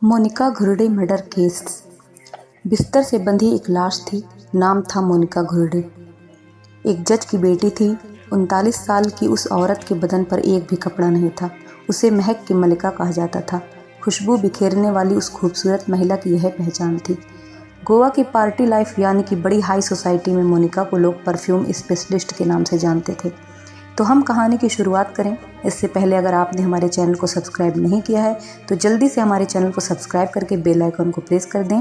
Monika घुरडे murder case. बिस्तर से बंधी एक लाश थी। नाम था मोनिका घुरडे। एक जज की बेटी थी। 39 साल की उस औरत के बदन पर एक भी कपड़ा नहीं था। उसे महक की मलिका कहा जाता था। खुशबू बिखेरने वाली उस खूबसूरत महिला की यह पहचान थी। गोवा की पार्टी लाइफ यानी कि बड़ी हाई सोसाइटी में मोनिका को लोग परफ्यूम स्पेशलिस्ट के नाम से जानते थे। तो हम कहानी की शुरुआत करें। इससे पहले अगर आपने हमारे चैनल को सब्सक्राइब नहीं किया है तो जल्दी से हमारे चैनल को सब्सक्राइब करके बेल आइकन को प्रेस कर दें।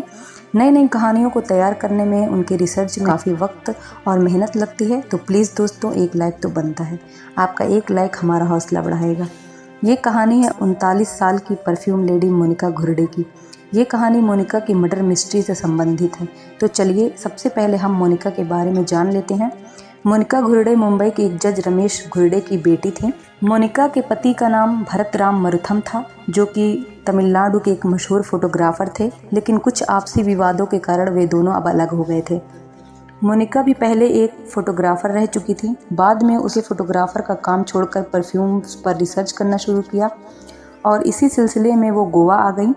नई नई कहानियों को तैयार करने में उनके रिसर्च में काफ़ी वक्त और मेहनत लगती है, तो प्लीज़ दोस्तों एक लाइक तो बनता है। आपका एक लाइक हमारा हौसला बढ़ाएगा। ये कहानी है 39 साल की परफ्यूम लेडी मोनिका घुरडे की। ये कहानी मोनिका की मर्डर मिस्ट्री से संबंधित है। तो चलिए सबसे पहले हम मोनिका के बारे में जान लेते हैं। मोनिका घुरडे मुंबई के एक जज रमेश घुरडे की बेटी थी। मोनिका के पति का नाम भरत राम मरुथम था, जो कि तमिलनाडु के एक मशहूर फोटोग्राफर थे, लेकिन कुछ आपसी विवादों के कारण वे दोनों अब अलग हो गए थे। मोनिका भी पहले एक फोटोग्राफर रह चुकी थी। बाद में उसे फोटोग्राफर का काम छोड़कर परफ्यूम्स पर रिसर्च करना शुरू किया और इसी सिलसिले में वो गोवा आ गई।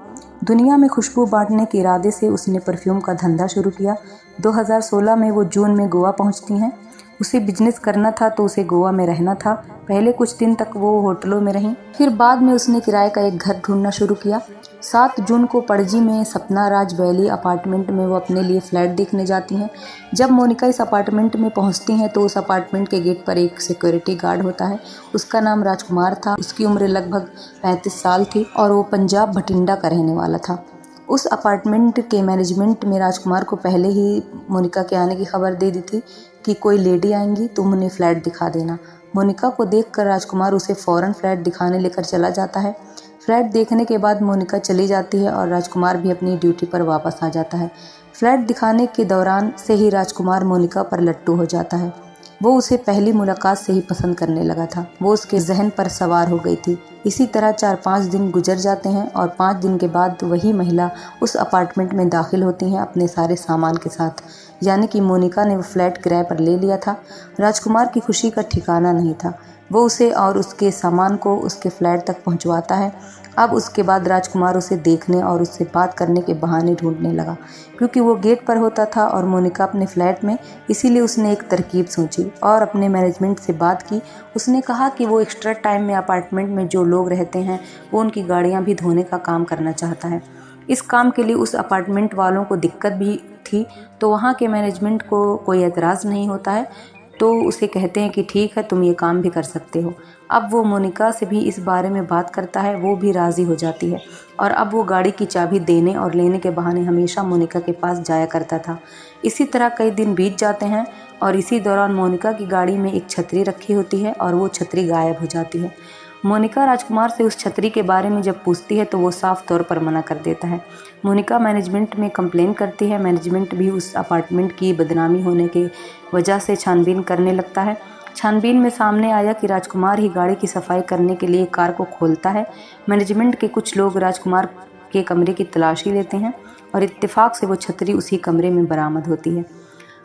दुनिया में खुशबू बांटने के इरादे से उसने परफ्यूम का धंधा शुरू किया। 2016 में वो जून में गोवा पहुंचती हैं। उसे बिजनेस करना था तो उसे गोवा में रहना था। पहले कुछ दिन तक वो होटलों में रहीं, फिर बाद में उसने किराए का एक घर ढूंढना शुरू किया। 7 जून को पणजी में सपना राज वैली अपार्टमेंट में वो अपने लिए फ्लैट देखने जाती हैं। जब मोनिका इस अपार्टमेंट में पहुंचती हैं तो उस अपार्टमेंट के गेट पर एक सिक्योरिटी गार्ड होता है। उसका नाम राजकुमार था। उसकी उम्र लगभग 35 साल थी और वो पंजाब भटिंडा का रहने वाला था। उस अपार्टमेंट के मैनेजमेंट में राजकुमार को पहले ही मोनिका के आने की खबर दे दी थी कि कोई लेडी आएंगी, तुम उन्हें फ्लैट दिखा देना। मोनिका को देखकर राजकुमार उसे फ़ौरन फ्लैट दिखाने लेकर चला जाता है। फ्लैट देखने के बाद मोनिका चली जाती है और राजकुमार भी अपनी ड्यूटी पर वापस आ जाता है। फ्लैट दिखाने के दौरान से ही राजकुमार मोनिका पर लट्टू हो जाता है। वो उसे पहली मुलाकात से ही पसंद करने लगा था। वो उसके जहन पर सवार हो गई थी। इसी तरह 4-5 दिन गुजर जाते हैं और 5 दिन के बाद वही महिला उस अपार्टमेंट में दाखिल होती हैं अपने सारे सामान के साथ। यानी कि मोनिका ने वो फ्लैट किराए पर ले लिया था। राजकुमार की खुशी का ठिकाना नहीं था। वो उसे और उसके सामान को उसके फ्लैट तक पहुंचवाता है। अब उसके बाद राजकुमार उसे देखने और उससे बात करने के बहाने ढूंढने लगा, क्योंकि वो गेट पर होता था और मोनिका अपने फ्लैट में। इसीलिए उसने एक तरकीब सोची और अपने मैनेजमेंट से बात की। उसने कहा कि वो एक्स्ट्रा टाइम में अपार्टमेंट में जो लोग रहते हैं वो उनकी गाड़ियाँ भी धोने का काम करना चाहता है। इस काम के लिए उस अपार्टमेंट वालों को दिक्कत भी थी, तो वहाँ के मैनेजमेंट को कोई एतराज़ नहीं होता है, तो उसे कहते हैं कि ठीक है, तुम ये काम भी कर सकते हो। अब वो मोनिका से भी इस बारे में बात करता है। वो भी राज़ी हो जाती है और अब वो गाड़ी की चाबी देने और लेने के बहाने हमेशा मोनिका के पास जाया करता था। इसी तरह कई दिन बीत जाते हैं और इसी दौरान मोनिका की गाड़ी में एक छतरी रखी होती है और वो छतरी गायब हो जाती है। मोनिका राजकुमार से उस छतरी के बारे में जब पूछती है तो वो साफ तौर पर मना कर देता है। मोनिका मैनेजमेंट में कंप्लेन करती है। मैनेजमेंट भी उस अपार्टमेंट की बदनामी होने की वजह से छानबीन करने लगता है। छानबीन में सामने आया कि राजकुमार ही गाड़ी की सफाई करने के लिए कार को खोलता है। मैनेजमेंट के कुछ लोग राजकुमार के कमरे की तलाशी लेते हैं और इत्तेफाक से वो छतरी उसी कमरे में बरामद होती है।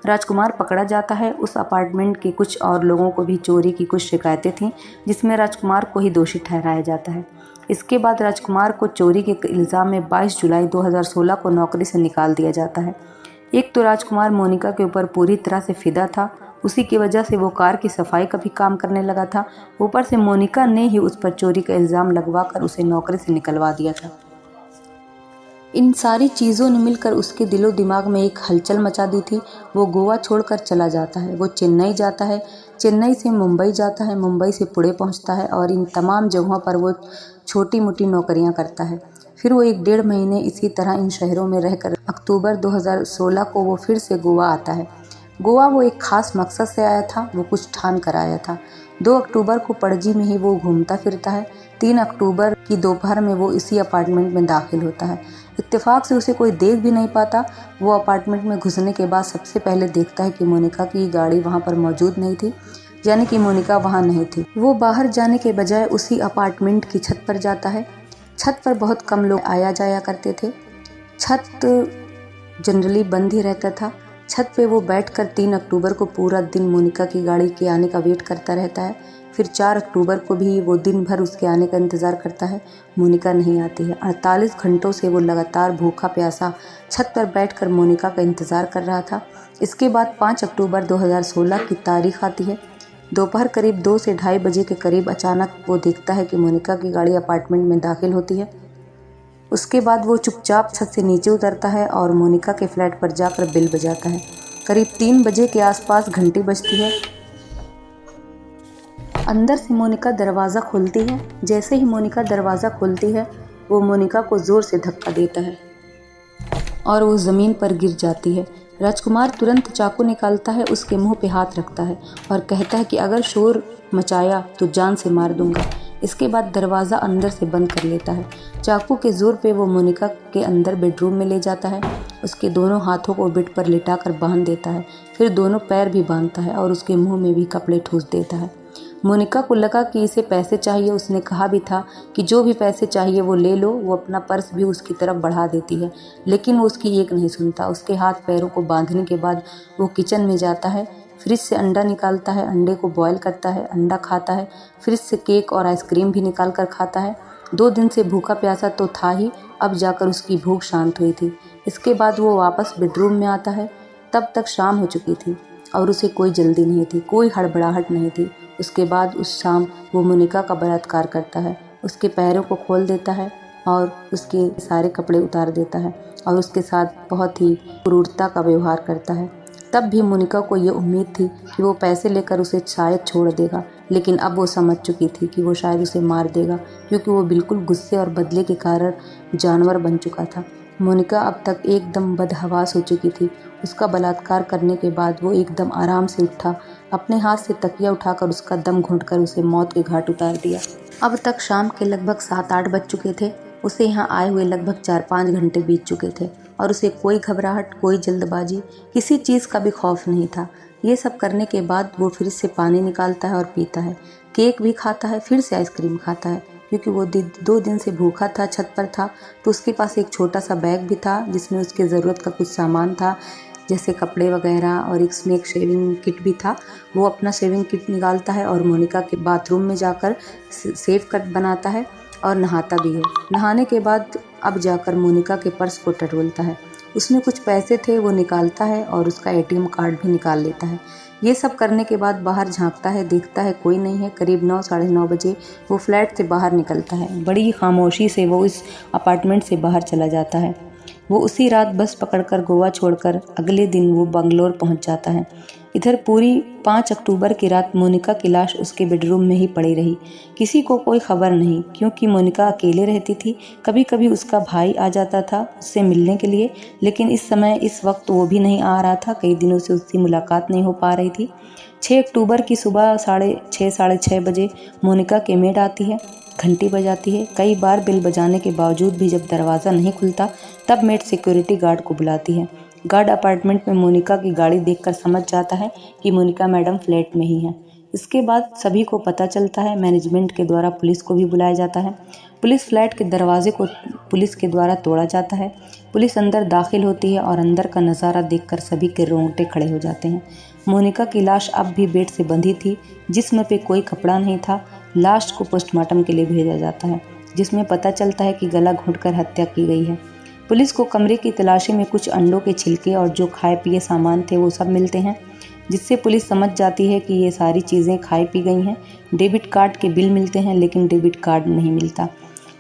राजकुमार पकड़ा जाता है। उस अपार्टमेंट के कुछ और लोगों को भी चोरी की कुछ शिकायतें थीं, जिसमें राजकुमार को ही दोषी ठहराया जाता है। इसके बाद राजकुमार को चोरी के इल्ज़ाम में 22 जुलाई 2016 को नौकरी से निकाल दिया जाता है। एक तो राजकुमार मोनिका के ऊपर पूरी तरह से फिदा था। उसी की वजह से वो कार की सफाई का भी काम करने लगा था। ऊपर से मोनिका ने ही उस पर चोरी का इल्ज़ाम लगवाकर उसे नौकरी से निकलवा दिया था। इन सारी चीज़ों ने मिलकर उसके दिलो दिमाग में एक हलचल मचा दी थी। वो गोवा छोड़कर चला जाता है। वो चेन्नई जाता है, चेन्नई से मुंबई जाता है, मुंबई से पुणे पहुंचता है और इन तमाम जगहों पर वो छोटी मोटी नौकरियां करता है। फिर वो 1-1.5 महीने इसी तरह इन शहरों में रहकर अक्टूबर 2016 को वो फिर से गोवा आता है। गोवा वो एक ख़ास मकसद से आया था। वो कुछ ठान कर आया था। 2 अक्टूबर को पणजी में ही वो घूमता फिरता है। 3 अक्टूबर की दोपहर में वो इसी अपार्टमेंट में दाखिल होता है। इत्तेफाक से उसे कोई देख भी नहीं पाता। वो अपार्टमेंट में घुसने के बाद सबसे पहले देखता है कि मोनिका की गाड़ी वहाँ पर मौजूद नहीं थी, यानी कि मोनिका वहाँ नहीं थी। वो बाहर जाने के बजाय उसी अपार्टमेंट की छत पर जाता है। छत पर बहुत कम लोग आया जाया करते थे। छत जनरली बंद ही रहता था। छत पे वो बैठकर 3 अक्टूबर को पूरा दिन मोनिका की गाड़ी के आने का वेट करता रहता है। फिर 4 अक्टूबर को भी वो दिन भर उसके आने का इंतज़ार करता है। मोनिका नहीं आती है। 48 घंटों से वो लगातार भूखा प्यासा छत पर बैठकर मोनिका का इंतज़ार कर रहा था। इसके बाद 5 अक्टूबर 2016 की तारीख आती है। दोपहर करीब 2 से ढाई बजे के करीब अचानक वो देखता है कि मोनिका की गाड़ी अपार्टमेंट में दाखिल होती है। उसके बाद वो चुपचाप छत से नीचे उतरता है और मोनिका के फ्लैट पर जाकर बेल बजाता है। करीब 3 बजे के आसपास घंटी बजती है। अंदर से मोनिका दरवाज़ा खोलती है। जैसे ही मोनिका दरवाज़ा खोलती है वो मोनिका को ज़ोर से धक्का देता है और वो ज़मीन पर गिर जाती है। राजकुमार तुरंत चाकू निकालता है, उसके मुंह पे हाथ रखता है और कहता है कि अगर शोर मचाया तो जान से मार दूंगा। इसके बाद दरवाज़ा अंदर से बंद कर लेता है। चाकू के ज़ोर पे वो मोनिका के अंदर बेडरूम में ले जाता है। उसके दोनों हाथों को बेड पर लिटाकर बांध देता है, फिर दोनों पैर भी बांधता है और उसके मुंह में भी कपड़े ठूस देता है। मोनिका को लगा कि इसे पैसे चाहिए। उसने कहा भी था कि जो भी पैसे चाहिए वो ले लो। वो अपना पर्स भी उसकी तरफ बढ़ा देती है, लेकिन वो उसकी एक नहीं सुनता। उसके हाथ पैरों को बांधने के बाद वो किचन में जाता है, फ्रिज से अंडा निकालता है, अंडे को बॉयल करता है, अंडा खाता है, फ्रिज से केक और आइसक्रीम भी निकाल कर खाता है। 2 दिन से भूखा प्यासा तो था ही, अब जाकर उसकी भूख शांत हुई थी। इसके बाद वो वापस बेडरूम में आता है। तब तक शाम हो चुकी थी और उसे कोई जल्दी नहीं थी, कोई हड़बड़ाहट नहीं थी। उसके बाद उस शाम वो मोनिका का बलात्कार करता है। उसके पैरों को खोल देता है और उसके सारे कपड़े उतार देता है और उसके साथ बहुत ही क्रूरता का व्यवहार करता है। तब भी मोनिका को ये उम्मीद थी कि वो पैसे लेकर उसे शायद छोड़ देगा, लेकिन अब वो समझ चुकी थी कि वो शायद उसे मार देगा, क्योंकि वो बिल्कुल गुस्से और बदले के कारण जानवर बन चुका था। मोनिका अब तक एकदम बदहवास हो चुकी थी। उसका बलात्कार करने के बाद वो एकदम आराम से उठा, अपने हाथ से तकिया उठाकर उसका दम घोंटकर उसे मौत के घाट उतार दिया। अब तक शाम के लगभग 7-8 बज चुके थे। उसे यहाँ आए हुए लगभग 4-5 घंटे बीत चुके थे और उसे कोई घबराहट, कोई जल्दबाजी, किसी चीज़ का भी खौफ नहीं था। ये सब करने के बाद वो फ्रिज से पानी निकालता है और पीता है, केक भी खाता है, फिर से आइसक्रीम खाता है। क्योंकि वो 2 दिन से भूखा था, छत पर था, तो उसके पास एक छोटा सा बैग भी था जिसमें उसके ज़रूरत का कुछ सामान था, जैसे कपड़े वगैरह, और इसमें एक शेविंग किट भी था। वो अपना शेविंग किट निकालता है और मोनिका के बाथरूम में जाकर सेव कट बनाता है और नहाता भी है। नहाने के बाद अब जाकर मोनिका के पर्स को टटोलता है। उसमें कुछ पैसे थे, वो निकालता है और उसका ATM कार्ड भी निकाल लेता है। ये सब करने के बाद बाहर झांकता है, देखता है कोई नहीं है। करीब 9 साढ़े 9 बजे वो फ्लैट से बाहर निकलता है। बड़ी खामोशी से वो इस अपार्टमेंट से बाहर चला जाता है। वो उसी रात बस पकड़कर गोवा छोड़कर अगले दिन वो बंगलोर पहुंच जाता है। इधर पूरी 5 अक्टूबर की रात मोनिका की लाश उसके बेडरूम में ही पड़ी रही। किसी को कोई खबर नहीं, क्योंकि मोनिका अकेले रहती थी। कभी कभी उसका भाई आ जाता था उससे मिलने के लिए, लेकिन इस वक्त वो भी नहीं आ रहा था। कई दिनों से उससे मुलाकात नहीं हो पा रही थी। 6 अक्टूबर की सुबह 6:30 साढ़े 6 बजे मोनिका की मेड आती है, घंटी बजाती है। कई बार बेल बजाने के बावजूद भी जब दरवाज़ा नहीं खुलता, तब मेड सिक्योरिटी गार्ड को बुलाती है। गार्ड अपार्टमेंट में मोनिका की गाड़ी देखकर समझ जाता है कि मोनिका मैडम फ्लैट में ही है। इसके बाद सभी को पता चलता है। मैनेजमेंट के द्वारा पुलिस को भी बुलाया जाता है। पुलिस फ्लैट के दरवाजे को पुलिस के द्वारा तोड़ा जाता है। पुलिस अंदर दाखिल होती है और अंदर का नज़ारा देखकर सभी के रोंगटे खड़े हो जाते हैं। मोनिका की लाश अब भी बेड से बंधी थी, जिसमें पे कोई कपड़ा नहीं था। लाश को पोस्टमार्टम के लिए भेजा जाता है, जिसमें पता चलता है कि गला घोंटकर हत्या की गई है। पुलिस को कमरे की तलाशी में कुछ अंडों के छिलके और जो खाए पिए सामान थे वो सब मिलते हैं, जिससे पुलिस समझ जाती है कि ये सारी चीज़ें खाई पी गई हैं। डेबिट कार्ड के बिल मिलते हैं, लेकिन डेबिट कार्ड नहीं मिलता।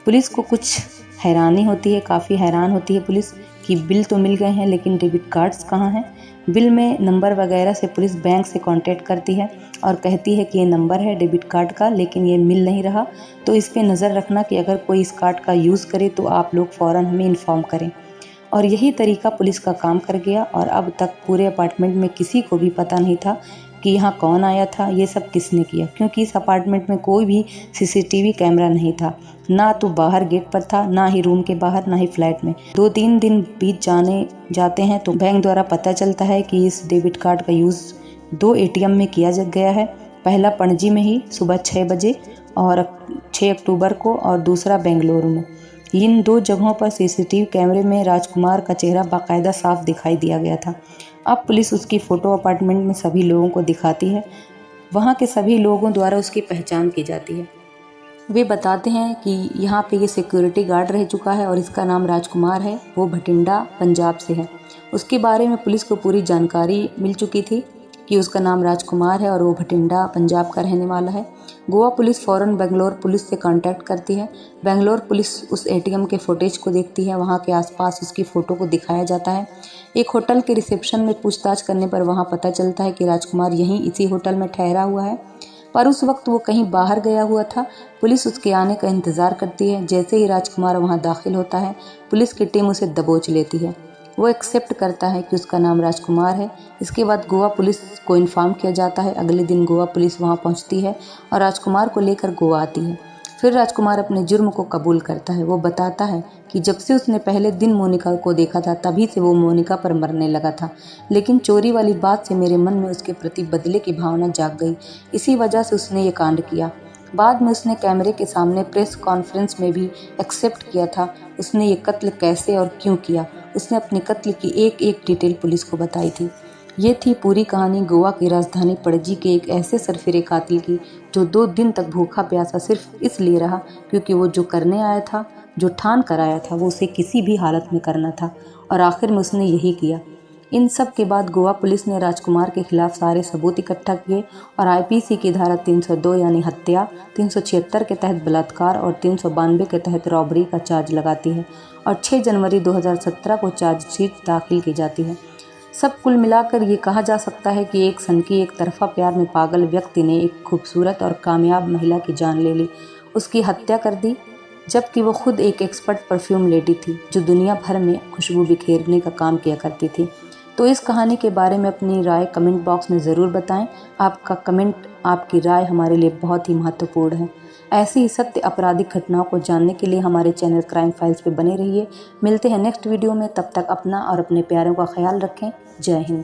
पुलिस को कुछ हैरानी होती है, काफ़ी हैरान होती है पुलिस कि बिल तो मिल गए हैं, लेकिन डेबिट कार्ड्स कहाँ हैं। बिल में नंबर वगैरह से पुलिस बैंक से कांटेक्ट करती है और कहती है कि ये नंबर है डेबिट कार्ड का, लेकिन ये मिल नहीं रहा, तो इस पे नज़र रखना कि अगर कोई इस कार्ड का यूज़ करे तो आप लोग फ़ौरन हमें इन्फॉर्म करें। और यही तरीका पुलिस का काम कर गया और अब तक पूरे अपार्टमेंट में किसी को भी पता नहीं था कि यहाँ कौन आया था, ये सब किसने किया, क्योंकि इस अपार्टमेंट में कोई भी CCTV कैमरा नहीं था। ना तो बाहर गेट पर था, ना ही रूम के बाहर, ना ही फ्लैट में। 2-3 दिन बीत जाते हैं तो बैंक द्वारा पता चलता है कि इस डेबिट कार्ड का यूज़ 2 ATM में किया गया है। पहला पणजी में ही सुबह 6 बजे और 6 अक्टूबर को, और दूसरा बेंगलुरु में। इन 2 जगहों पर सीसीटीवी कैमरे में राजकुमार का चेहरा बाकायदा साफ दिखाई दिया गया था। अब पुलिस उसकी फ़ोटो अपार्टमेंट में सभी लोगों को दिखाती है। वहाँ के सभी लोगों द्वारा उसकी पहचान की जाती है। वे बताते हैं कि यहाँ पे ये सिक्योरिटी गार्ड रह चुका है और इसका नाम राजकुमार है, वो भटिंडा पंजाब से है। उसके बारे में पुलिस को पूरी जानकारी मिल चुकी थी कि उसका नाम राजकुमार है और वो भटिंडा पंजाब का रहने वाला है। गोवा पुलिस फ़ौरन बेंगलोर पुलिस से कांटेक्ट करती है। बेंगलोर पुलिस उस एटीएम के फुटेज को देखती है। वहाँ के आसपास उसकी फ़ोटो को दिखाया जाता है। एक होटल के रिसेप्शन में पूछताछ करने पर वहाँ पता चलता है कि राजकुमार यहीं इसी होटल में ठहरा हुआ है, पर उस वक्त वो कहीं बाहर गया हुआ था। पुलिस उसके आने का इंतज़ार करती है। जैसे ही राजकुमार वहाँ दाखिल होता है, पुलिस की टीम उसे दबोच लेती है। वो एक्सेप्ट करता है कि उसका नाम राजकुमार है। इसके बाद गोवा पुलिस को इन्फॉर्म किया जाता है। अगले दिन गोवा पुलिस वहाँ पहुँचती है और राजकुमार को लेकर गोवा आती है। फिर राजकुमार अपने जुर्म को कबूल करता है। वो बताता है कि जब से उसने पहले दिन मोनिका को देखा था, तभी से वो मोनिका पर मरने लगा था, लेकिन चोरी वाली बात से मेरे मन में उसके प्रति बदले की भावना जाग गई। इसी वजह से उसने ये कांड किया। बाद में उसने कैमरे के सामने प्रेस कॉन्फ्रेंस में भी एक्सेप्ट किया था उसने ये कत्ल कैसे और क्यों किया। उसने अपने कत्ल की एक एक डिटेल पुलिस को बताई थी। ये थी पूरी कहानी गोवा की राजधानी पणजी के एक ऐसे सरफिरे कातिल की, जो 2 दिन तक भूखा प्यासा सिर्फ इसलिए रहा क्योंकि वो जो करने आया था, जो ठान कर आया था, वो उसे किसी भी हालत में करना था और आखिर में उसने यही किया। इन सब के बाद गोवा पुलिस ने राजकुमार के खिलाफ सारे सबूत इकट्ठा किए और आईपीसी की धारा 302 यानी हत्या, 376 के तहत बलात्कार और 392 के तहत रॉबरी का चार्ज लगाती है और 6 जनवरी 2017 को चार्जशीट दाखिल की जाती है। सब कुल मिलाकर ये कहा जा सकता है कि एक सनकी एक तरफा प्यार में पागल व्यक्ति ने एक खूबसूरत और कामयाब महिला की जान ले ली, उसकी हत्या कर दी, जबकि वो खुद एक एक्सपर्ट परफ्यूम लेडी थी जो दुनिया भर में खुशबू बिखेरने का काम किया करती थी। तो इस कहानी के बारे में अपनी राय कमेंट बॉक्स में ज़रूर बताएं। आपका कमेंट, आपकी राय हमारे लिए बहुत ही महत्वपूर्ण है। ऐसी ही सत्य आपराधिक घटनाओं को जानने के लिए हमारे चैनल क्राइम फाइल्स पे बने रहिए। मिलते हैं नेक्स्ट वीडियो में, तब तक अपना और अपने प्यारों का ख्याल रखें। जय हिंद।